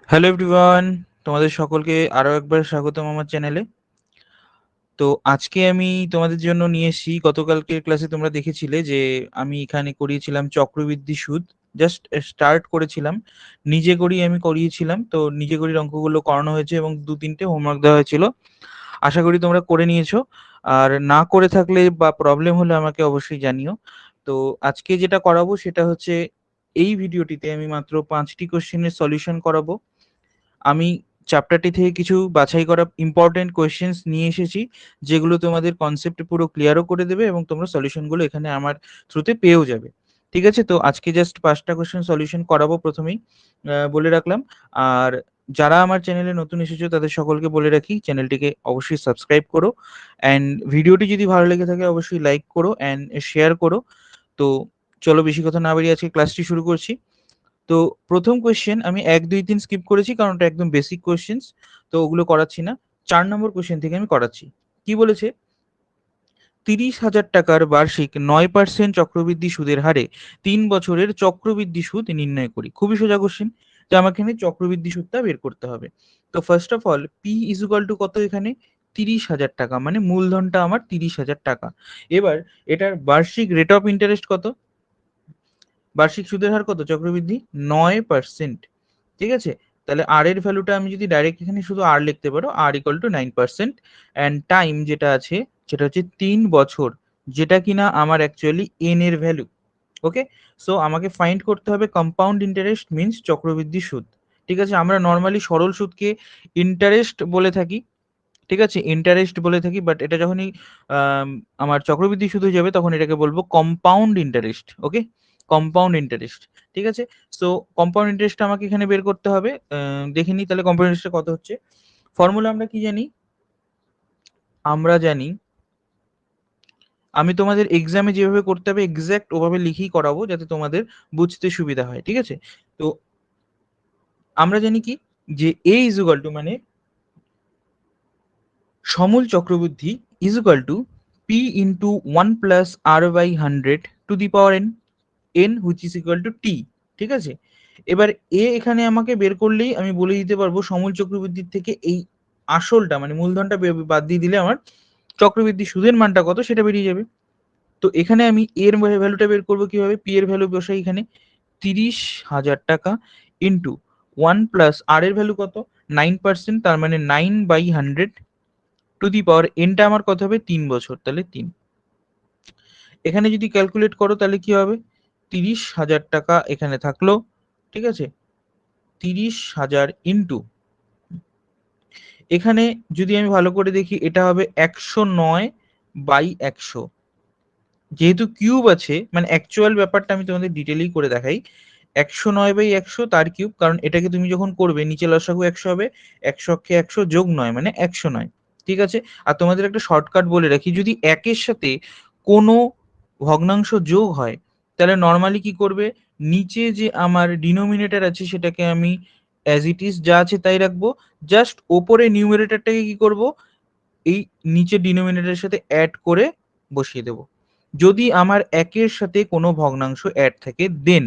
Hello everyone, তোমাদের সকলকে আরও একবার স্বাগতম আমার চ্যানেলে। তো আজকে আমি তোমাদের জন্য নিয়ে এসেছি, গতকালকের ক্লাসে তোমরা দেখেছিলে যে আমি এখানে করিয়েছিলাম চক্রবৃদ্ধি সুদ। জাস্ট স্টার্ট করেছিলাম, নিজে করেই আমি করিয়েছিলাম। তো নিজে করেই অঙ্কগুলো করানো হয়েছে এবং 2-3টে হোমওয়ার্ক দেওয়া হয়েছিল। আশা করি তোমরা করে নিয়েছো। আর না করে থাকলে বা প্রবলেম হলে আমাকে অবশ্যই জানিও। তো আজকে যেটা করাবো সেটা হচ্ছে, এই ভিডিওটিতে আমি মাত্র 5টি কোশ্চেনের সলিউশন করাবো। আমি চ্যাপ্টারটি থেকে কিছু বাছাই করা ইম্পর্টেন্ট কোয়েশ্চেন্স নিয়ে এসেছি, যেগুলো তোমাদের কনসেপ্ট পুরো ক্লিয়ারও করে দেবে এবং তোমরা সলিউশনগুলো এখানে আমার থ্রুতে পেয়েও যাবে। ঠিক আছে, তো আজকে জাস্ট 5টা কোয়েশ্চেন সলিউশন করাবো প্রথমেই, বলে রাখলাম। আর যারা আমার চ্যানেলে নতুন এসেছো তাদের সকলকে বলে রাখি, চ্যানেলটিকে অবশ্যই সাবস্ক্রাইব করো, অ্যান্ড ভিডিওটি যদি ভালো লেগে থাকে অবশ্যই লাইক করো অ্যান্ড শেয়ার করো। তো চলো বেশি কথা না বাড়িয়ে আজকে ক্লাসটি শুরু করছি। তো প্রথম কোয়েশ্চেন আমি 1, 2, 3 স্কিপ করেছি কারণ ওটা একদম বেসিক কোয়েশ্চেন্স, তো ওগুলো করাচ্ছি না। 4 নম্বর কোয়েশ্চেন থেকে আমি করাচ্ছি। কি বলেছে? 30,000 টাকার বার্ষিক 9% চক্রবৃদ্ধি সুদের হারে 3 বছরের চক্রবৃদ্ধি সুদ নির্ণয় করি। খুবই সোজা কোশ্চেন, যে আমাকে এখানে চক্রবৃদ্ধি সুদটা বের করতে হবে। তো first of all P is equal two কত? এখানে 30,000 টাকা, মানে মূলধনটা আমার 30,000 টাকা। এবার এটার বার্ষিক রেট অফ ইন্টারেস্ট কত? বার্ষিক সুদের হার কত চক্রবৃদ্ধি? 9%। ঠিক আছে, তাহলে আর এর ভ্যালুটা আমি যদি ডাইরেক্ট এখানে শুধু আর লিখতে পারো, আর ইকুয়াল টু 9%। অ্যান্ড টাইম যেটা আছে সেটা হচ্ছে 3 বছর, যেটা কিনা আমার অ্যাকচুয়ালি এন এর ভ্যালু। ওকে, সো আমাকে ফাইন্ড করতে হবে কম্পাউন্ড ইন্টারেস্ট মিনস চক্রবৃদ্ধি সুদ। ঠিক আছে, আমরা নর্মালি সরল সুদকে ইন্টারেস্ট বলে থাকি। ঠিক আছে, ইন্টারেস্ট বলে থাকি, বাট এটা যখনই আম, আমার চক্রবৃদ্ধি সুদ হয়ে যাবে তখন এটাকে বলবো কম্পাউন্ড ইন্টারেস্ট। ওকে, কম্পাউন্ড ইন্টারেস্ট। ঠিক আছে, সো কম্পাউন্ড ইন্টারেস্ট আমাকে এখানে বের করতে হবে। দেখে নিই তাহলে কম্পাউন্ড ইন্টারেস্ট কত হচ্ছে। ফর্মুলা আমরা কি জানি? আমরা জানি, আমি তোমাদের এক্সামে যেভাবে করতে হবে এক্সাক্ট ওভাবে লিখেই করাবো যাতে তোমাদের বুঝতে সুবিধা হয়। ঠিক আছে, তো আমরা জানি কি, যে এ ইজ ইকুয়াল টু মানে সমূল চক্রবৃদ্ধি is equal to P into 1 + r/100 to the power n, n which is equal to T. ঠিক আছে, এবার এ এখানে আমাকে বের করলেই আমি বলে দিতে পারবো সমূল চক্রবৃদ্ধির থেকে এই আসলটা মানে মূলধনটা বাদ দিয়ে দিলে আমার চক্রবৃদ্ধি সুদের মানটা কত সেটা বেরিয়ে যাবে। তো এখানে আমি এর ভ্যালুটা বের করবো কিভাবে? পি এর ভ্যালু বসাই এখানে, 30,000 টাকা ইন্টু 1 + আর এর ভ্যালু কত? 9%, তার মানে 9/100 টু দি পাওয়ার এনটা আমার কত হবে? 3 বছর, তাহলে 3। এখানে যদি ক্যালকুলেট করো তাহলে কি হবে? 30,000 টাকা এখানে থাকলো। ঠিক আছে, 30,000 ইন্টু, এখানে যদি আমি ভালো করে দেখি এটা হবে 109/100। যেহেতু কিউব আছে, মানে অ্যাকচুয়াল ব্যাপারটা আমি তোমাদের ডিটেলেই করে দেখাই। 109/100 তার কিউব, কারণ এটাকে তুমি যখন করবে নিচে লসাগু 100 হবে, 100 যোগ 9 মানে 109। ঠিক আছে, আর তোমাদের একটা শর্টকাট বলে রাখি, যদি একের সাথে কোনো ভগ্নাংশ যোগ হয় তাহলে নর্মালি কি করবে, নিচে যে আমার ডিনোমিনেটর আছে সেটাকে আমি অ্যাজ ইট ইজ যা আছে তাই রাখবো, জাস্ট ওপরে নিউমারেটরটাকে কি করব, এই নিচে ডিনোমিনেটরের সাথে অ্যাড করে বসিয়ে দেবো, যদি আমার একের সাথে কোনো ভগ্নাংশ অ্যাড থাকে দেন।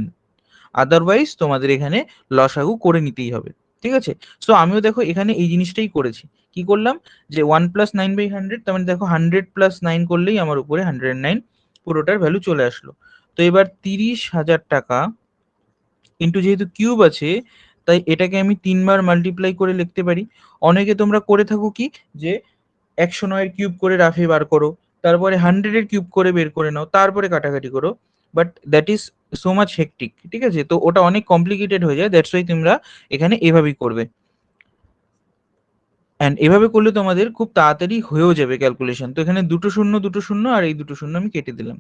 আদারওয়াইজ তোমাদের এখানে লসাগু করে নিতেই হবে। ঠিক আছে, সো আমিও দেখো এখানে এই জিনিসটাই করেছি। কি করলাম, যে 1 + 9/100, তার মানে দেখো 100 + 9 করলেই আমার উপরে 109 পুরোটার ভ্যালু চলে আসলো। তো এবার 30,000 টাকা ইন্টু, যেহেতু কিউব আছে তাই এটাকে আমি 3বার মাল্টিপ্লাই করে লিখতে পারি। অনেকে তোমরা করে থাকো কি, যে 109 এর কিউব করে রাফে বার করো, তারপরে 100 এর কিউব করে বের করে নাও, তারপরে কাটাকাটি করো, but that is so much hectic. ঠিক আছে, তো ওটা অনেক কমপ্লিকেটেড হয়ে যায়, দ্যাটস ওয়াই তোমরা এখানে এভাবেই করবে। অ্যান্ড এভাবে করলে তোমাদের খুব তাড়াতাড়ি হয়েও যাবে ক্যালকুলেশন। তো এখানে দুটো শূন্য দুটো শূন্য আর এই দুটো শূন্য আমি কেটে দিলাম।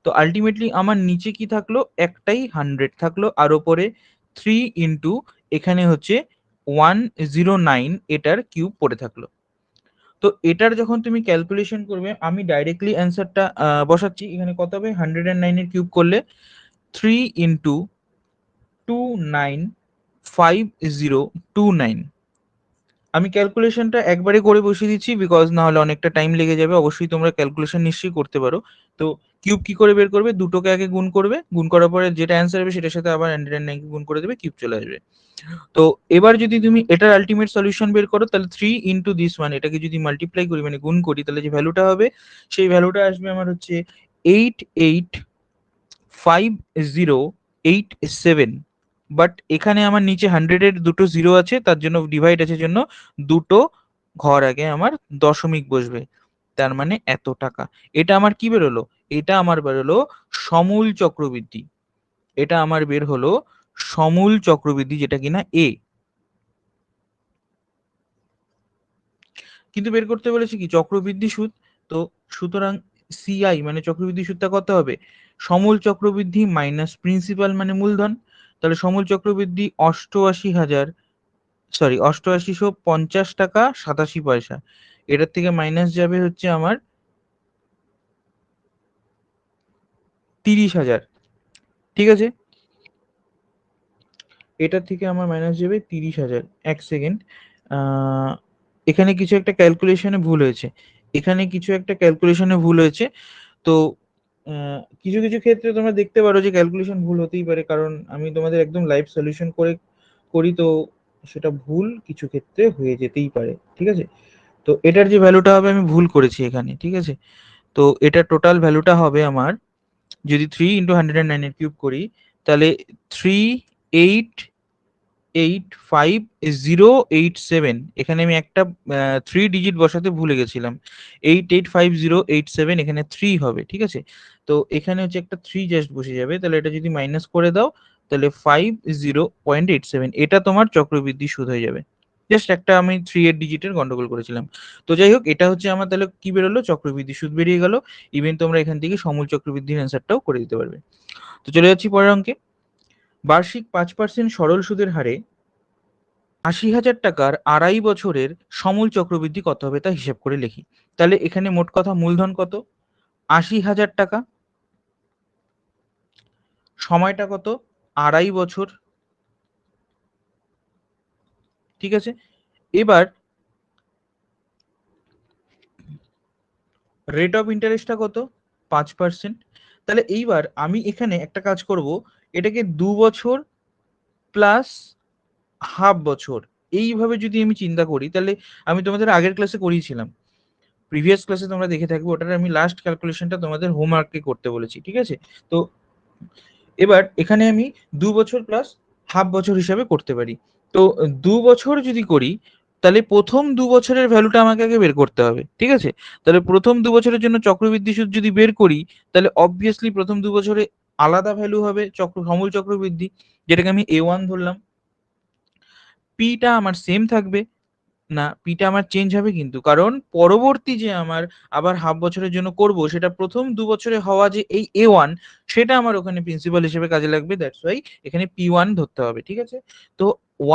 তো আলটিমেটলি আমার নিচে কি থাকলো, একটাই 100 থাকলো, আর ওপরে 3 ইন্টু এখানে হচ্ছে 109 এটার কিউব পড়ে থাকলো। তো এটার যখন তুমি ক্যালকুলেশন করবে, আমি ডাইরেক্টলি অ্যান্সারটা বসাচ্ছি। এখানে কত হবে, 109 এর কিউব করলে 3 ইন্টু 295029, আমি ক্যালকুলেশনটা একবারে করে বসিয়ে দিচ্ছি, বিকজ না হলে অনেকটা টাইম লেগে যাবে। অবশ্যই তোমরা ক্যালকুলেশন নিশ্চয়ই করতে পারো। তো কিউব কি করে বের করবে? দুটোকে আগে গুণ করবে, গুণ করার পরে যেটা অ্যান্সার হবে সেটার সাথে আবার 109 কে গুণ করে দেবে, কিউব চলে আসবে। তো এবার যদি তুমি এটার আলটিমেট সলিউশন বের করো, তাহলে 3 ইন্টু দিস ওয়ান, এটাকে যদি মাল্টিপ্লাই করি মানে গুণ করি, তাহলে যে ভ্যালুটা হবে সেই ভ্যালুটা আসবে আমার হচ্ছে 885087। বাট এখানে আমার নিচে 100 এর দুটো জিরো আছে, তার জন্য ডিভাইড আছে জন্য দুটো ঘর আগে আমার দশমিক বসবে, তার মানে এত টাকা। এটা আমার কি বেরোলো? এটা আমার বেরোলো সমূল চক্রবৃদ্ধি। এটা আমার বের হলো সমূল চক্রবৃদ্ধি, যেটা কিনা এ। কিন্তু বের করতে বলেছে কি চক্রবৃদ্ধি সুদ। তো সুতরাং সিআই মানে চক্রবৃদ্ধি সুদটা কত হবে? সমূল চক্রবৃদ্ধি মাইনাস প্রিন্সিপাল মানে মূলধন। তাহলে সমূল চক্রবৃদ্ধি 8850 টাকা 87 পয়সা। এটার থেকে মাইনাস যাবে হচ্ছে আমার 30,000। ঠিক আছে, এটার থেকে আমার মাইনাস যাবে 30,000। এক সেকেন্ড, এখানে কিছু একটা ক্যালকুলেশনে ভুল হয়েছে। এখানে কিছু একটা ক্যালকুলেশনে ভুল হয়েছে। তো কিছু কিছু ক্ষেত্রে তোমরা দেখতে পারো যে ক্যালকুলেশন ভুল হতেই পারে, কারণ আমি তোমাদের একদম লাইভ সলিউশন করে করি, তো সেটা ভুল কিছু ক্ষেত্রে হয়ে যেতেই পারে। ঠিক আছে, তো এটার যে ভ্যালুটা হবে আমি ভুল করেছি এখানে। ঠিক আছে, তো এটা টোটাল ভ্যালুটা হবে আমার, যদি 3 × 109 এর কিউব করি, তাহলে 385087। এখানে আমি একটা 3 ডিজিট বসাতে ভুলে গেছিলাম। 885087, এখানে 3 হবে। ঠিক আছে, তো এখানে হচ্ছে একটা 3 জাস্ট বসে যাবে, তাহলে এটা যদি মাইনাস করে দাও তাহলে 50.87, এটা তোমার চক্রবৃদ্ধি সুদ হয়ে যাবে। জাস্ট একটা আমি 3 এর ডিজিটের গন্ডগোল করেছিলাম। তো যাই হোক, এটা হচ্ছে আমার তাহলে কি বেরোলো? চক্রবৃদ্ধি সুদ বেরিয়ে গেল। ইভেন তোমরা এখান থেকে সমূল চক্রবৃদ্ধির অ্যান্সারটাও করে দিতে পারবে। তো চলে যাচ্ছি পরের অঙ্কে। বার্ষিক 5% সরল সুদের হারে ৮০,০০০ টাকার ২.৫ বছরের সমূল চক্রবৃদ্ধি কত হবে তা হিসেব করে লিখি। তাহলে এখানে মোট কথা মূলধন কত? ৮০,০০০ টাকা। সময়টা কত? ২.৫ বছর। ঠিক আছে, এবার রেট অফ ইন্টারেস্টটা কত? 5%। তাহলে এইবার আমি এখানে একটা কাজ করব, এটাকে 2 বছর প্লাস হাফ বছর এইভাবে যদি আমি চিন্তা করি, তাহলে আমি তোমাদের আগের ক্লাসে করিয়েছিলাম, প্রিভিয়াস ক্লাসে তোমরা দেখে থাকবে, ওটার আমি লাস্ট ক্যালকুলেশনটা তোমাদের হোমওয়ার্কে করতে বলেছি। ঠিক আছে, তো এবার এখানে আমি 2 বছর প্লাস হাফ বছর হিসাবে করতে পারি। তো 2 বছর যদি করি, তাহলে প্রথম 2 বছরের ভ্যালুটা আমাকে আগে বের করতে হবে। ঠিক আছে, তাহলে প্রথম 2 বছরের জন্য চক্রবৃদ্ধি সুদ যদি বের করি, তাহলে অবভিয়াসলি প্রথম 2 বছরে আলাদা ভ্যালু হবে সমূল চক্রবৃদ্ধি, যেটাকে আমি A1 ধরলাম। পিটা আমার সেম থাকবে না, পিটা আমার চেঞ্জ হবে কিন্তু, কারণ পরবর্তী যে আমার আবার হাফ বছরের জন্য করব, সেটা প্রথম 2 বছরে হওয়া যে এই A1, সেটা আমার ওখানে প্রিন্সিপাল হিসেবে কাজে লাগবে। দ্যাটস ওয়াই এখানে P1 ধরতে হবে। ঠিক আছে, তো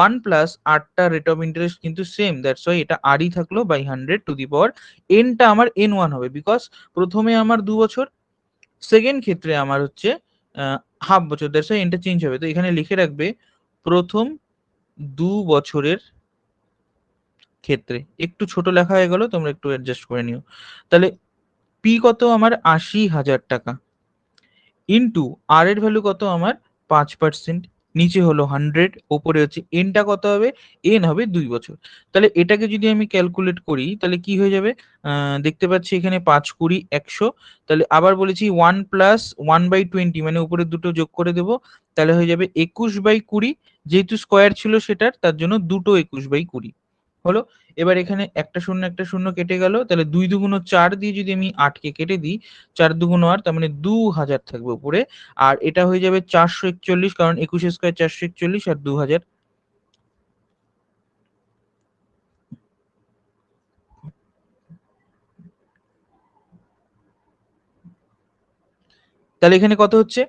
1 প্লাস আরটা রেট অফ ইন্টারেস্ট কিন্তু সেম, দ্যাটস ওয়াই এটা আরই থাকলো বাই 100 টু দি পাওয়ার এনটা আমার N1 হবে, বিকজ প্রথমে আমার 2 বছর, সেকেন্ড ক্ষেত্রে আমার হচ্ছে হাফ বছর, দ্যাটস ওয়াই এনটা চেঞ্জ হবে। তো এখানে লিখে রাখবে প্রথম 2 বছরের ক্ষেত্রে। একটু ছোট লেখা হয়ে গেল, তোমরা একটু অ্যাডজাস্ট করে নিও। তাহলে পি কত আমার? ৮০,০০০ টাকা, ইন্টু আর এর ভ্যালু কত আমার? 5%। নিচে হলো 100, ওপরে হচ্ছে এনটা কত হবে? এন হবে 2 বছর। তাহলে এটাকে যদি আমি ক্যালকুলেট করি, তাহলে কি হয়ে যাবে? দেখতে পাচ্ছি এখানে 5×20=100। তাহলে আবার বলেছি 1 প্লাস 1/20, মানে উপরে দুটো যোগ করে দেবো, তাহলে হয়ে যাবে 21/20। যেহেতু স্কোয়ার ছিল সেটার, তার জন্য দুটো 21/20 হলো। এবার এখানে একটা শূন্য একটা শূন্য কেটে গেল, তাহলে 2 2 4 দিয়ে যদি আমি 8কে কেটে দিই, 4 2 8, তার মানে 2000 থাকবে উপরে। আর এটা হয়ে যাবে 441, কারণ 21 স্কোয়ার 441 আর 2000। তাহলে এখানে কত হচ্ছে?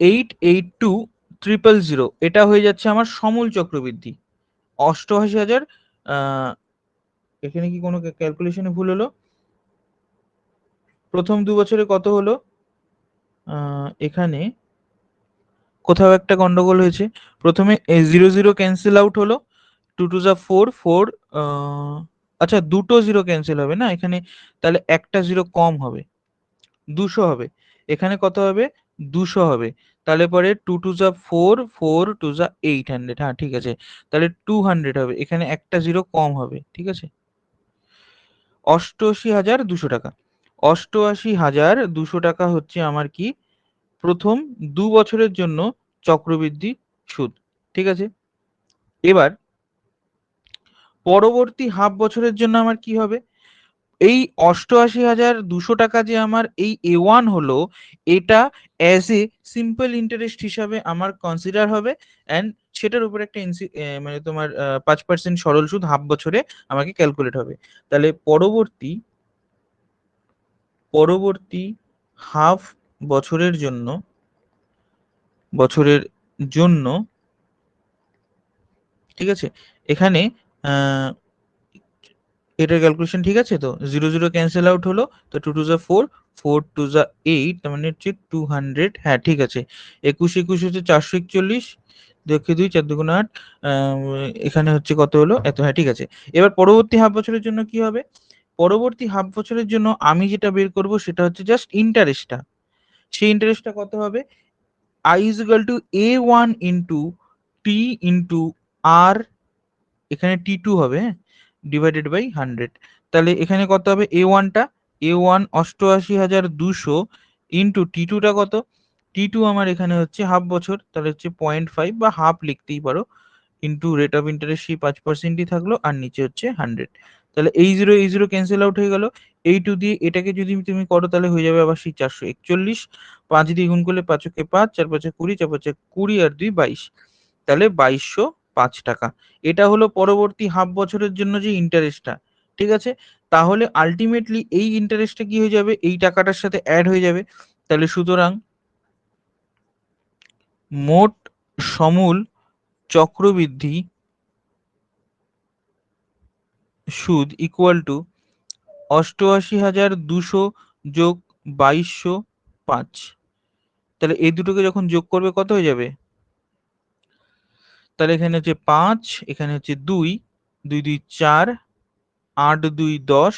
882000, এটা হয়ে যাচ্ছে আমার সমূল চক্রবৃদ্ধি। 88,000, এখানে কি কোনো ক্যালকুলেশনে ভুল হলো? প্রথম 2 বছরে কত হলো? এখানে কোথাও একটা গন্ডগোল হয়েছে। প্রথমে 0 0 ক্যান্সেল আউট হলো, টু টু যা ফোর, ফোর, আচ্ছা দুটো জিরো ক্যান্সেল হবে না এখানে, তাহলে একটা জিরো কম হবে, 200 হবে। এখানে কত হবে? 200 হবে। তাহলে পরে টু টু যা ফোর, ফোর টু যা 800, হ্যাঁ ঠিক আছে। তাহলে 200 হবে, এখানে একটা জিরো কম হবে, ঠিক আছে। 88,200 টাকা। 88,200 টাকা হচ্ছে আমার কি প্রথম 2 বছরের জন্য চক্রবৃদ্ধি সুদ, ঠিক আছে। এবার পরবর্তী হাফ বছরের জন্য আমার কি হবে? এই 88,200 টাকা যে আমার এই A1 হলো, এটা অ্যাজ এ সিম্পল ইন্টারেস্ট হিসাবে আমার কনসিডার হবে, অ্যান্ড সেটার উপর একটা মানে তোমার 5% সরল সুদ হাফ বছরে আমাকে ক্যালকুলেট হবে। তাহলে পরবর্তী হাফ বছরের জন্য ঠিক আছে, এখানে আহ, এটার ক্যালকুলেশন ঠিক আছে তো, জিরো জিরো ক্যান্সেল আউট হলো, তো টু টু যা ফোর, ফোর টু যা এইট, তার মানে হচ্ছে 200, হ্যাঁ ঠিক আছে। 21 21 হচ্ছে 441, দেখে দুই, চার দুগুণ 8, এখানে হচ্ছে কত হলো এত, হ্যাঁ ঠিক আছে। এবার পরবর্তী হাফ বছরের জন্য কি হবে? পরবর্তী হাফ বছরের জন্য আমি যেটা বের করব সেটা হচ্ছে জাস্ট ইন্টারেস্টটা। সেই ইন্টারেস্টটা কত হবে? I is equal to A1 into T into R, এখানে T2 হবে, হ্যাঁ, ডিভাইডেড বাই 100। তাহলে এখানে কত হবে? A1টা, A1 88,200 ইন্টু T2টা কত? T2 আমার এখানে হচ্ছে হাফ বছর, তাহলে হচ্ছে 0.5 বা হাফ লিখতেই পারো, ইন্টু রেট অফ ইন্টারেস্ট সেই 5%ই থাকলো, আর নিচে হচ্ছে 100। তাহলে এই জিরো ক্যান্সেল আউট হয়ে গেল। এই টু দিয়ে এটাকে যদি তুমি করো তাহলে হয়ে যাবে আবার সেই 441, 5 দিয়ে গুণ করলে 5 কে 5, 4 5 20, 4 5 20 আর 2 22, তাহলে 2205 টাকা। এটা হলো পরবর্তী হাফ বছরের জন্য যে ইন্টারেস্টটা, ঠিক আছে। তাহলে আলটিমেটলি এই ইন্টারেস্টটা কি হয়ে যাবে? এই টাকাটার সাথে অ্যাড হয়ে যাবে। তাহলে সুতরাং মোট সমূল চক্রবৃদ্ধি সুদ ইকুয়াল টু 88,200 যোগ 2205। তাহলে এই দুটোকে যখন যোগ করবে কত হয়ে যাবে? তাহলে এখানে হচ্ছে 5, এখানে হচ্ছে 2, 2 2 4, 8 2 10,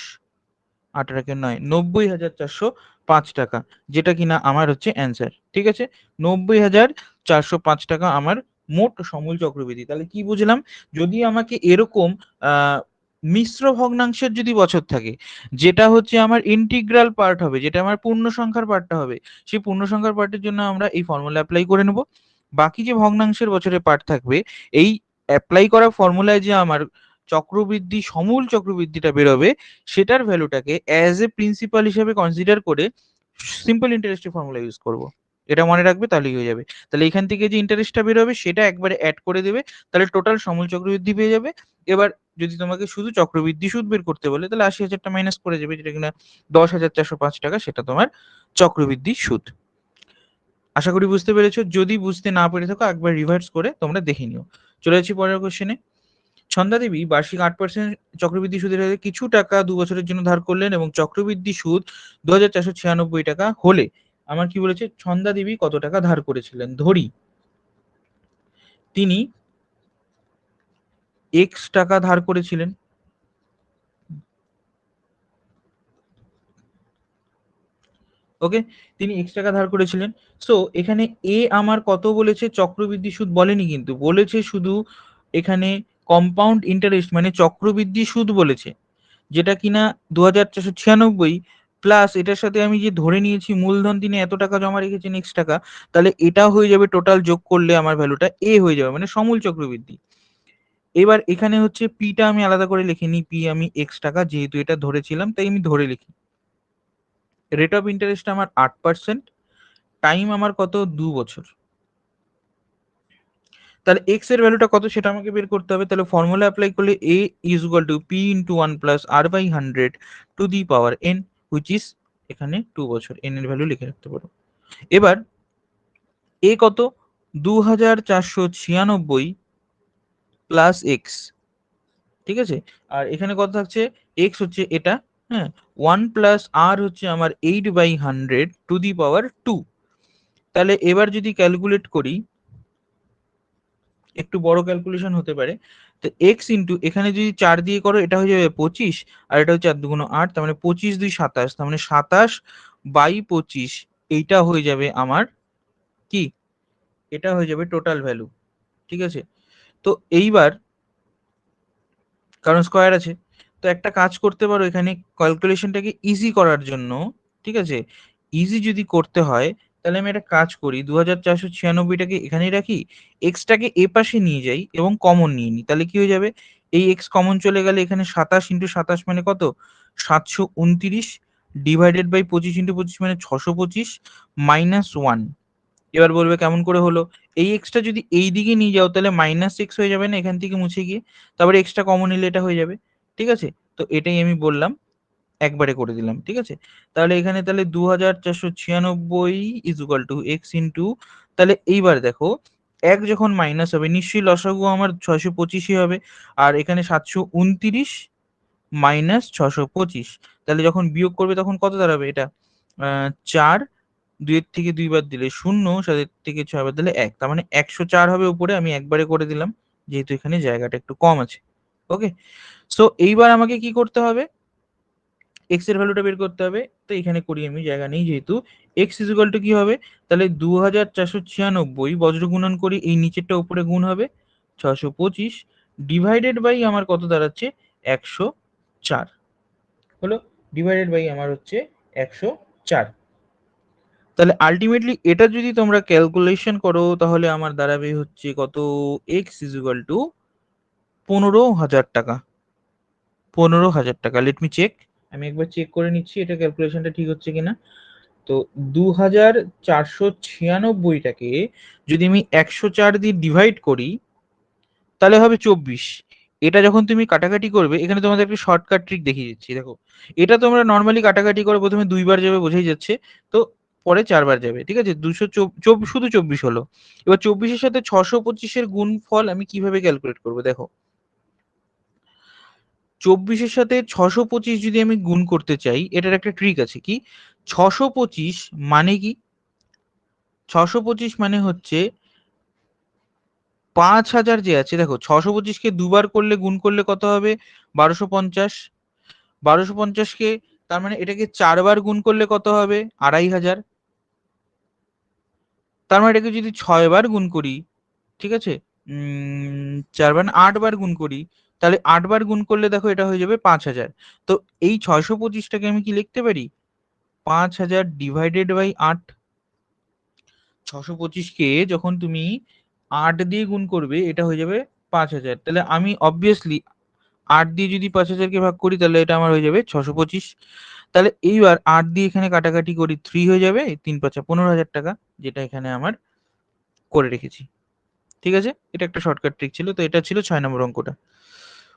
8 আর 9, 90,405 টাকা, যেটা কিনা আমার হচ্ছে অ্যান্সার, ঠিক আছে। 90,405 টাকা আমার মোট সমূল চক্রবৃদ্ধি। তাহলে কি বুঝলাম? যদি আমাকে এরকম মিশ্র ভগ্নাংশের যদি বছর থাকে, যেটা হচ্ছে আমার ইন্টিগ্রাল পার্ট হবে, যেটা আমার পূর্ণ সংখ্যার পার্টটা হবে, সেই পূর্ণ সংখ্যার পার্টের জন্য আমরা এই ফর্মুলা অ্যাপ্লাই করে নেব। বাকি যে ভগ্নাংশের বছরে পার্ট থাকবে, এই অ্যাপ্লাই করা ফর্মুলায় যে আমার চক্রবৃদ্ধি সমূল চক্রবৃদ্ধিটা বেরোবে, সেটার ভ্যালুটাকে অ্যাজ এ প্রিন্সিপাল হিসেবে কনসিডার করে সিম্পল ইন্টারেস্টের ফর্মুলা ইউজ করব। এটা মনে রাখবে, তাহলেই হয়ে যাবে। তাহলে এখান থেকে যে ইন্টারেস্টটা বেরোবে সেটা একবারে অ্যাড করে দেবে, তাহলে টোটাল সমূল চক্রবৃদ্ধি পেয়ে যাবে। এবার যদি তোমাকে শুধু চক্রবৃদ্ধি সুদ বের করতে বলে, তাহলে 80,000টা মাইনাস করে যাবে, যেটা কিনা 10,405 টাকা, সেটা তোমার চক্রবৃদ্ধি সুদ। আশা করি বুঝতে পেরেছো। যদি বুঝতে না পেরে থাকো একবার রিভার্স করে তোমরা দেখে নিও। চলে যাচ্ছি পরের কোশ্চেনে। ছন্দা দেবী বার্ষিক 8% চক্রবৃদ্ধি সুদের হারে কিছু টাকা 2 বছরের জন্য ধার করলেন, এবং চক্রবৃদ্ধি সুদ 2,496 টাকা হলে আমার কি বলেছে? ছন্দা দেবী কত টাকা ধার করেছিলেন? ধরি তিনি এক্স টাকা ধার করেছিলেন, ওকে, তিনি এক্স টাকা ধার করেছিলেন। সো এখানে এ আমার কত বলেছে? চক্রবৃদ্ধি সুদ বলেনি, কিন্তু বলেছে শুধু এখানে কম্পাউন্ড ইন্টারেস্ট মানে চক্রবৃদ্ধি সুদ বলেছে, যেটা কিনা 2,496, প্লাস এটার সাথে আমি যে ধরে নিয়েছি মূলধন তিনি এত টাকা জমা রেখেছেন এক্স টাকা, তাহলে এটা হয়ে যাবে, টোটাল যোগ করলে আমার ভ্যালুটা এ হয়ে যাবে, মানে সমূল চক্রবৃদ্ধি। এবার এখানে হচ্ছে পিটা আমি আলাদা করে লিখিনি, পি আমি এক্স টাকা যেহেতু এটা ধরেছিলাম তাই আমি ধরে লিখি। রেট অফ ইন্টারেস্ট আমার 8%, টাইম আমার কত? 2 বছর। তাহলে এক্স এর ভ্যালুটা কত সেটা আমাকে বের করতে হবে। তাহলে ফর্মুলা অ্যাপ্লাই করলে A is equal to P into 1 plus R by 100 to the power n, which is এখানে 2 বছর, এন এর ভ্যালু লিখে রাখতে পারো। এবার এ কত? 2,496 প্লাস এক্স, ঠিক আছে। আর এখানে কত থাকছে? এক্স হচ্ছে এটা, হ্যাঁ, 1 প্লাস আর হচ্ছে আমার 8/100 টু দি পাওয়ার 2। তাহলে এবার যদি ক্যালকুলেট করি, একটু বড় ক্যালকুলেশন হতে পারে, তো এক্স ইন্টু এখানে যদি 4 দিয়ে করো এটা হয়ে যাবে 25, আর এটা হচ্ছে 4 দুগুণ 8, তার মানে 25 2 27, তার মানে 27 বাই 25, এইটা হয়ে যাবে আমার কি, এটা হয়ে যাবে টোটাল ভ্যালু। ঠিক আছে, তো এইবার কারণ স্কোয়ার আছে, তো একটা কাজ করতে পারো এখানে ক্যালকুলেশনটাকে ইজি করার জন্য। ঠিক আছে, ইজি যদি করতে হয় তাহলে আমি একটা কাজ করি, 2496টাকে এখানেই রাখি, এক্সটাকে এ পাশে নিয়ে যাই এবং কমন নিয়ে নিই, তাহলে কি হয়ে যাবে, এই এক্স কমন চলে গেলে এখানে 27 ইন্টু 27 মানে কত, 729, ডিভাইডেড বাই 25 ইন্টু 25 মানে 625, -1। এবার বলবে কেমন করে হলো, এই এক্সটা যদি এই দিকে নিয়ে যাও তাহলে -x হয়ে যাবে না এখান থেকে মুছে গিয়ে, তারপরে এক্সটা কমন নিলে এটা হয়ে যাবে। ঠিক আছে, তো এটাই আমি বললাম, একবারে করে দিলাম। ঠিক আছে, তাহলে এখানে তাহলে 2496 is equal two x into, তাহলে এইবার দেখো এক যখন মাইনাস হবে নিশ্চয়ই লসাগু আমার 625ই হবে, আর এখানে 729 মাইনাস 625, তাহলে যখন বিয়োগ করবে তখন কত দাঁড়াবে এটা, 4, 2 থেকে 2 বার দিলে 0, 7 থেকে 6 বার দিলে 1, তার মানে 104 হবে উপরে, আমি একবারে করে দিলাম যেহেতু এখানে জায়গাটা একটু কম আছে। ওকে, সো এইবার আমাকে কি করতে হবে, এক্স এর ভ্যালুটা বের করতে হবে, তো এখানে করি, আমি জায়গা নেই যেহেতু, এক্স ইজ ইকুয়াল টু কি হবে, তাহলে 2496 বজ্র গুণন করি, এই নিচেরটা উপরে গুণ হবে 625, ডিভাইডেড বাই আমার কত দাঁড়াচ্ছে 104, হলো, ডিভাইডেড বাই আমার হচ্ছে 104। তাহলে আলটিমেটলি এটা যদি তোমরা ক্যালকুলেশন করো তাহলে আমার দাঁড়াবে হচ্ছে কত, এক্স ইজ ইকুয়াল টু 15,000 টাকা, 15,000 টাকা। লেট মি চেক, আমি একবার চেক করে নিচ্ছি এটা ক্যালকুলেশনটা ঠিক হচ্ছে কিনা। তো 2496টাকে যদি আমি 104 দিয়ে ডিভাইড করি তাহলে হবে 24। এটা যখন তুমি কাটাকাটি করবে, এখানে তোমাদের একটা শর্টকাট ট্রিক দেখিয়ে দিচ্ছি, দেখো এটা তোমরা নর্মালি কাটাকাটি করে প্রথমে 2 বার যাবে বোঝাই যাচ্ছে, তো পরে 4 বার যাবে। ঠিক আছে, 224 শুধু 24 হলো। এবার 24-এর সাথে 625-এর গুণফল আমি কিভাবে ক্যালকুলেট করব, দেখো 24-এর সাথে 625 যদি আমি গুণ করতে চাই, এটার একটা ট্রিক আছে, কি 625 মানে কি, 625 মানে হচ্ছে 5000 যে আছে, দেখো 625-কে দুবার করলে গুণ করলে কত হবে, 1250, 1250-কে তার মানে এটাকে 4 বার গুণ করলে কত হবে, 2500, তার মানে এটাকে যদি 6 বার গুণ করি, ঠিক আছে, 4 বার 8 বার গুণ করি, তাহলে 8 বার গুণ করলে দেখো এটা হয়ে যাবে 5000। তো এই 625টাকে আমি কি লিখতে পারি, 5000 ডিভাইডেড বাই 8। 625-কে যখন তুমি 8 দিয়ে গুণ করবে এটা হয়ে যাবে 5000, তাহলে আমি অবভিয়াসলি 8 দিয়ে যদি 5000-কে ভাগ করি তাহলে এটা আমার হয়ে যাবে 625। তাহলে এইবার 8 দিয়ে এখানে কাটাকাটি করি, 3 হয়ে যাবে, 3 5 15,000 টাকা, যেটা এখানে আমার করে রেখেছি। ঠিক আছে, এটা একটা শর্টকাট ট্রিক ছিল, তো এটা ছিল 6 নম্বর অঙ্কটা।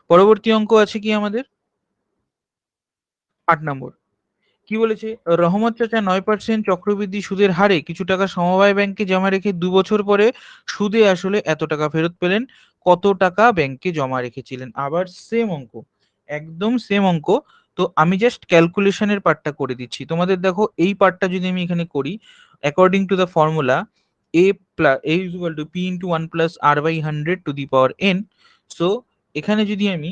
পরবর্তী অঙ্ক আছে কি আমাদের, 8 নম্বর। কি বলেছে, রহমত চাচা 9% চক্রবৃদ্ধি সুদের হারে কিছু টাকা সমবায় ব্যাংকে জমা রেখে 2 বছর পরে সুদে আসলে এত টাকা ফেরত পেলেন, কত টাকা ব্যাংকে জমা রেখেছিলেন। আবার সেম অঙ্ক, একদম সেম অঙ্ক। তো আমি জাস্ট ক্যালকুলেশনের পার্টটা করে দিচ্ছি তোমাদের, দেখো এই পার্টটা যদি আমি এখানে করি, according to the formula a is equal to p into 1 plus r by 100 to the power n। So এখানে যদি আমি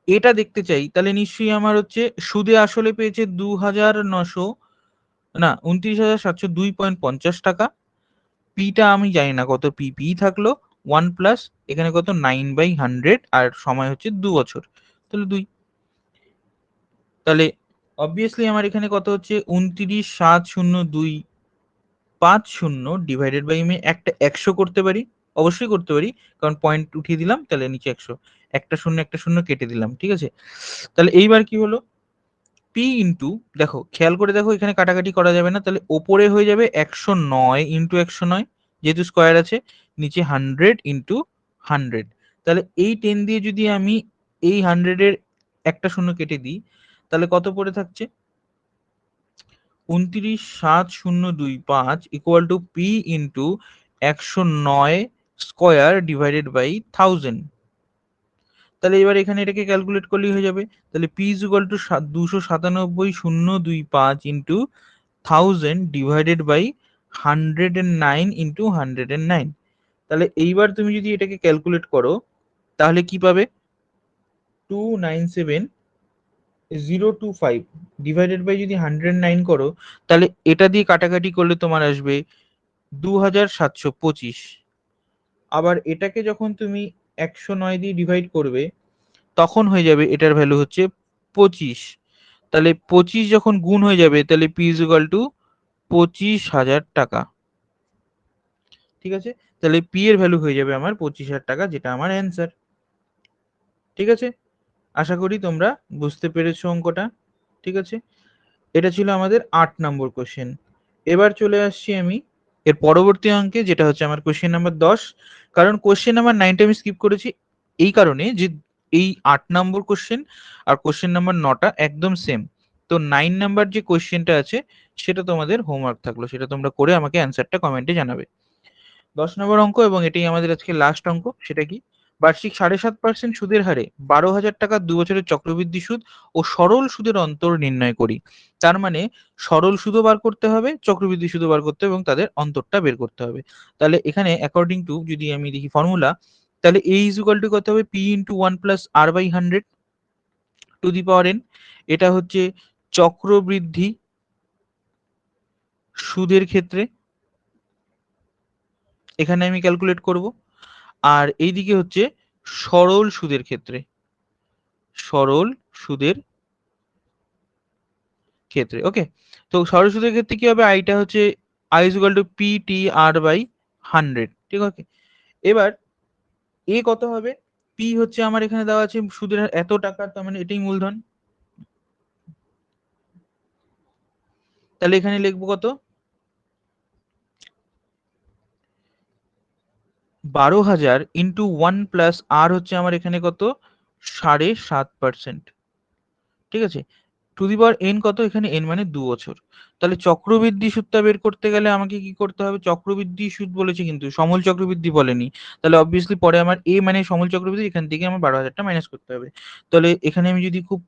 এটা দেখতে চাই তাহলে নিশ্চয়ই আমার হচ্ছে সুদে আসলে পেয়েছে 2900, না 29,702.50 টাকা, পিটা আমি জানি না কত, পি থাকলো 1 প্লাস এখানে কত 9/100, আর সময় হচ্ছে 2 বছর, তাহলে 2, তাহলে অবভিয়াসলি আমার এখানে কত হচ্ছে 29,702.50 ডিভাইডেড বাই, আমি একটা 100 করতে পারি, অবশ্যই করতে পারি, কারণ পয়েন্ট উঠিয়ে দিলাম, তাহলে নিচে 100, একটা শূন্য একটা শূন্য কেটে দিলাম। ঠিক আছে, তাহলে এইবার কি হলো, পি ইন্টু, দেখো খেয়াল করে দেখো এখানে কাটাকাটি করা যাবে না, তাহলে ওপরে হয়ে যাবে 109 ইন্টু 109 যেহেতু স্কোয়ার আছে, নিচে 100 ইন্টু 100, তাহলে এই 10 দিয়ে যদি আমি এই 100-এর একটা শূন্য কেটে দিই তাহলে কত পড়ে থাকছে, 29,702.5 equal to P into 109 square divided by 1000। তাহলে এবার এখানে এটাকে ক্যালকুলেট করলেই হয়ে যাবে, তাহলে P is equal to 297,025 into 1000 divided by 109 into 109। তাহলে এইবার তুমি যদি এটাকে ক্যালকুলেট করো তাহলে কি পাবে, 297,025 ডিভাইডেড বাই যদি 109 করো, তাহলে এটা দিয়ে কাটাকাটি করলে তোমার আসবে 2725। আবার এটাকে যখন তুমি 109 দিয়ে ডিভাইড করবে, তখন হয়ে যাবে এটার ভ্যালু হচ্ছে 25। তাহলে 25 যখন গুণ হয়ে যাবে, তাহলে পি ইজ ইকুয়াল টু 25,000 টাকা। ঠিক আছে, তাহলে পি এর ভ্যালু হয়ে যাবে আমার 25,000 টাকা, যেটা আমার অ্যান্সার। ঠিক আছে, আশা করি তোমরা বুঝতে পেরেছো অঙ্কটা। ঠিক আছে, এটা ছিল আমাদের 8 নম্বর কোশ্চেন। এবার চলে আসছি আমি এর পরবর্তী অঙ্কে, যেটা হচ্ছে আমার কোশ্চেন নাম্বার 10। কারণ কোশ্চেন নাম্বার 9টা আমি স্কিপ করেছি এই কারণে যে এই 8 নম্বর কোশ্চেন আর কোশ্চেন নাম্বার 9টা একদম সেম। তো 9 নাম্বার যে কোশ্চেনটা আছে সেটা তোমাদের হোমওয়ার্ক থাকলো, সেটা তোমরা করে আমাকে অ্যান্সারটা কমেন্টে জানাবে। 10 নম্বর অঙ্ক, এবং এটাই আমাদের আজকে লাস্ট অঙ্ক। সেটা কি, বার্ষিক 7.5% সুদের হারে 12,000 টাকার 2 বছরের চক্রবৃদ্ধি সুদ ও সরল সুদের অন্তর নির্ণয় করি। তার মানে সরল সুদও বার করতে হবে, চক্রবৃদ্ধি সুদও বার করতে হবে, এবং তাদের অন্তরটা বের করতে হবে। তাহলে এখানে অ্যাকর্ডিং টু যদি আমি দেখি ফর্মুলা, তাহলে a ইজ ইকুয়াল টু কত হবে, p into 1 plus r by 100 to the power n। এটা হচ্ছে চক্রবৃদ্ধি সুদের ক্ষেত্রে, এখানে আমি ক্যালকুলেট করব। আর এইদিকে হচ্ছে সরল সুদের ক্ষেত্রে, সরল সুদের ক্ষেত্রে। ওকে, তো সরল সুদের ক্ষেত্রে কি হবে, আইটা হচ্ছে I is equal to P T R by 100। ঠিক আছে, এবার এ কত হবে, পি হচ্ছে আমার এখানে দেওয়া আছে সুদের হার এত টাকা, তার মানে এটাই মূলধন। তাহলে এখানে লিখবো কত, 12,000 ইন্টু 1 প্লাস আর হচ্ছে আমার এখানে কত, 7.5%। ঠিক আছে, টু দি পাওয়ার এন কত, এখানে এন মানে 2 বছর। তাহলে চক্রবৃদ্ধি সুদটা বের করতে গেলে আমাকে কি করতে হবে, চক্রবৃদ্ধি সুদ বলেছে কিন্তু সমল চক্রবৃদ্ধি বলেনি। তাহলে অবভিয়াসলি পরে আমার এ মানে সমল চক্রবৃদ্ধি, এখান থেকে আমার 12,000টা মাইনাস করতে হবে। তাহলে এখানে আমি যদি খুব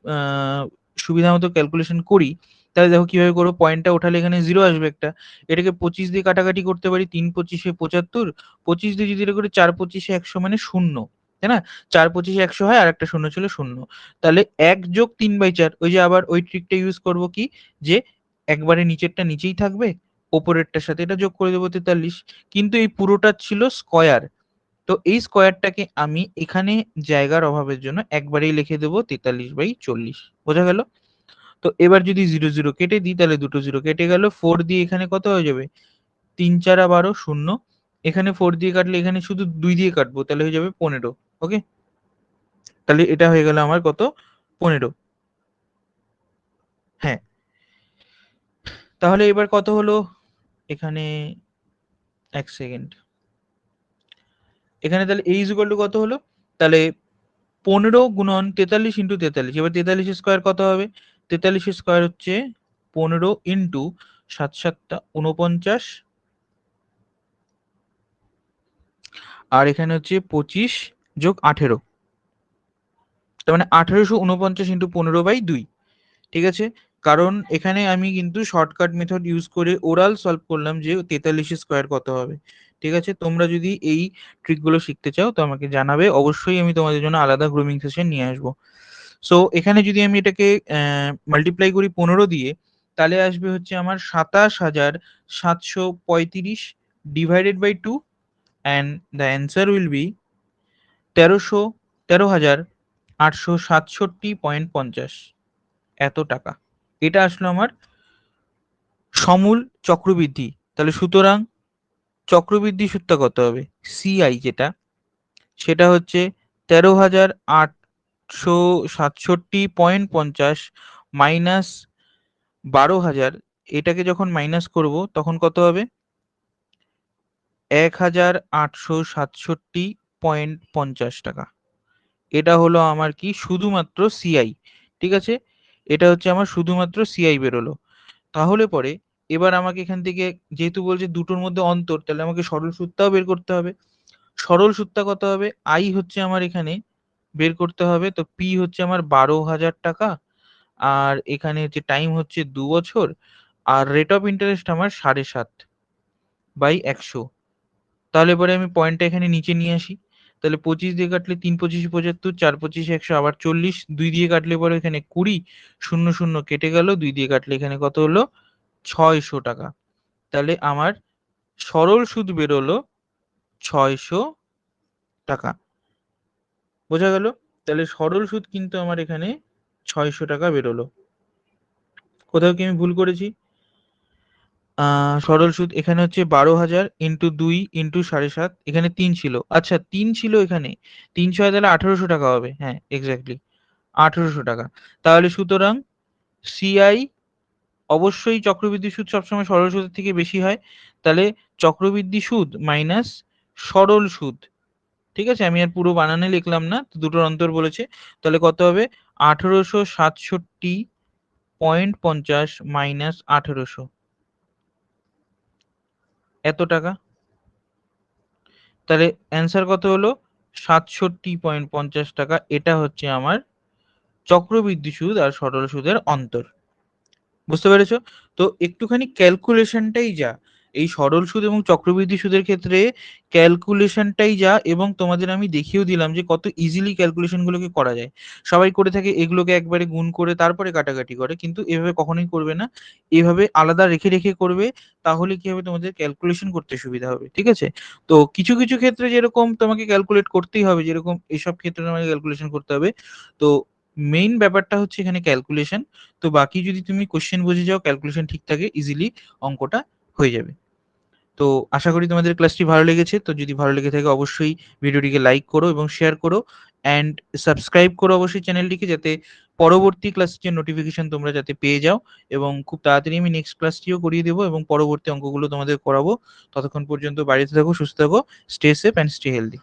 সুবিধা মতো ক্যালকুলেশন করি, তাহলে দেখো কিভাবে করবো, পয়েন্টটা ওঠালে এখানে 0 আসবে একটা, এটাকে 25 দিয়ে কাটাকাটি করতে পারি, 3×25 = 75, 25 দিয়ে যদি এটা করে 4×25 100 মানে 0, তাই না? 4×25 100 হয়, আর একটা শূন্য ছিল 0। তাহলে 1 যোগ 3/4, ওই যে আবার ওই ট্রিকটা ইউজ করব কি, যে একবারে নিচেরটা নিচেই থাকবে, ওপরেরটার সাথে এটা যোগ করে দেবো 43। কিন্তু এই পুরোটা ছিল স্কয়ার, তো এই স্কয়ারটাকে আমি এখানে জায়গার অভাবের জন্য একবারেই লিখে দেবো 43/40। বোঝা গেল? তো এবার যদি 0 0 কেটে দিই, তাহলে দুটো 0 কেটে গেল, 4 দিয়ে এখানে কত হয়ে যাবে, 3 4 12 0। এখানে 4 দিয়ে কাটলে এখানে শুধু 2 দিয়ে কাটবো, তাহলে হয়ে যাবে 15। ওকে, তাহলে এটা হয়ে গেল আমার কত, 15। হ্যাঁ, তাহলে এবার কত হলো এখানে, 1 সেকেন্ড, এখানে তাহলে a ইজ ইকুয়াল টু কত হলো, তাহলে 15 গুণন 43 ইন্টু 43। এবার 43 স্কোয়ার কত হবে, 43 স্কোয়ার হচ্ছে 15 ইন্টু 7 7 49, আর এখানে হচ্ছে 25 যোগ 18, তার মানে 1849 ইন্টু 15/2। ঠিক আছে, কারণ এখানে আমি কিন্তু শর্টকাট মেথড ইউজ করে ওরাল সলভ করলাম যে 43 স্কোয়ার কত হবে। ঠিক আছে, তোমরা যদি এই ট্রিকগুলো শিখতে চাও তো আমাকে জানাবে, অবশ্যই আমি তোমাদের জন্য আলাদা গ্রুমিং সেশন নিয়ে আসবো। সো এখানে যদি আমি এটাকে মাল্টিপ্লাই করি 15 দিয়ে, তাহলে আসবে হচ্ছে আমার 27,735 divided by 2, and the answer will be 13,867.50 এত টাকা। এটা আসলো আমার সমূল চক্রবৃদ্ধি। তাহলে সুতরাং চক্রবৃদ্ধি সুদটা কত হবে, সিআই যেটা, সেটা হচ্ছে 13,867.50 মাইনাস 12,000। এটাকে যখন মাইনাস করব তখন কত হবে, 1,867.50 টাকা। এটা হলো আমার কি, শুধুমাত্র সিআই। ঠিক আছে, এটা হচ্ছে আমার শুধুমাত্র সিআই বেরোলো। তাহলে পরে এবার আমাকে এখান থেকে, যেহেতু বলছে দুটোর মধ্যে অন্তর, তাহলে আমাকে সরল সূত্রটাও বের করতে হবে। সরল সূত্রটা কত হবে, আই হচ্ছে আমার এখানে বের করতে হবে, তো পি হচ্ছে আমার 12,000 টাকা, আর এখানে হচ্ছে টাইম হচ্ছে 2 বছর, আর রেট অফ ইন্টারেস্ট আমার 7.5/100। তাহলে পরে আমি পয়েন্টটা এখানে নিচে নিয়ে আসি, তাহলে 25 দিয়ে কাটলে 3 25 75, 4 25 100, আবার 40, 2 দিয়ে কাটলে পরে এখানে 20, 0 0 কেটে গেল, 2 দিয়ে কাটলে এখানে কত হলো 600 টাকা। তাহলে আমার সরল সুদ বেরোলো 600 টাকা। বোঝা গেল? তাহলে সরল সুদ কিন্তু আমার এখানে 600 টাকা বেরোলো। কোথাও কি আমি ভুল করেছি? সরল সুদ এখানে হচ্ছে 12,000 ইন্টু 2 ইন্টু 7.5, এখানে 3 ছিল। আচ্ছা 3 ছিল এখানে, 3 ছয় তাহলে 1800 টাকা হবে। হ্যাঁ এক্স্যাক্টলি 1800 টাকা। তাহলে সুতরাং সিআই অবশ্যই চক্রবৃদ্ধি সুদ সবসময় সরল সুদের থেকে বেশি হয়। তাহলে চক্রবৃদ্ধি সুদ মাইনাস সরল সুদ, ঠিক আছে, আমি আর পুরো বানানে লিখলাম না, তো দুটোর অন্তর বলেছে। তাহলে কত হবে 1867.50 মাইনাস 1800, এত টাকা। তাহলে অ্যান্সার কত হলো 67.50 টাকা। এটা হচ্ছে আমার চক্রবৃদ্ধি সুদ আর সরল সুদের অন্তর। বুঝতে পেরেছো? তো একটুখানি ক্যালকুলেশনটাই যা এই সরল সুদ এবং চক্রবৃদ্ধি সুদের ক্ষেত্রে, ক্যালকুলেশনটাই যা, এবং তোমাদের আমি দেখিয়েও দিলাম যে কত ইজিলি ক্যালকুলেশন গুলোকে করা যায়। সবাই করে থাকে এগুলোকে একবারে গুণ করে তারপরে কাটাকাটি করে, কিন্তু এভাবে কখনোই করবে না, এভাবে আলাদা রেখে রেখে করবে। তাহলে কি হবে, তোমাদের ক্যালকুলেশন করতে সুবিধা হবে। ঠিক আছে? তো কিছু কিছু ক্ষেত্রে যেরকম তোমাকে ক্যালকুলেট করতেই হবে, যেরকম এসব ক্ষেত্রে তোমাকে ক্যালকুলেশন করতে হবে। তো মেইন ব্যাপারটা হচ্ছে এখানে ক্যালকুলেশন। তো বাকি যদি তুমি কোশ্চেন বুঝে যাও, ক্যালকুলেশন ঠিক থাকে, ইজিলি অঙ্কটা হয়ে যাবে। তো আশা করি তোমাদের ক্লাসটি ভালো লেগেছে। তো যদি ভালো লেগে থাকে অবশ্যই ভিডিওটিকে লাইক করো এবং শেয়ার করো, অ্যান্ড সাবস্ক্রাইব করো অবশ্যই চ্যানেলটিকে, যাতে পরবর্তী ক্লাসের নোটিফিকেশন তোমরা যাতে পেয়ে যাও। এবং খুব তাড়াতাড়ি আমি নেক্সট ক্লাসটিও করিয়ে দেবো এবং পরবর্তী অঙ্কগুলো তোমাদের করাবো। ততক্ষণ পর্যন্ত বাড়িতে থাকো, সুস্থ থাকো, stay safe and stay healthy.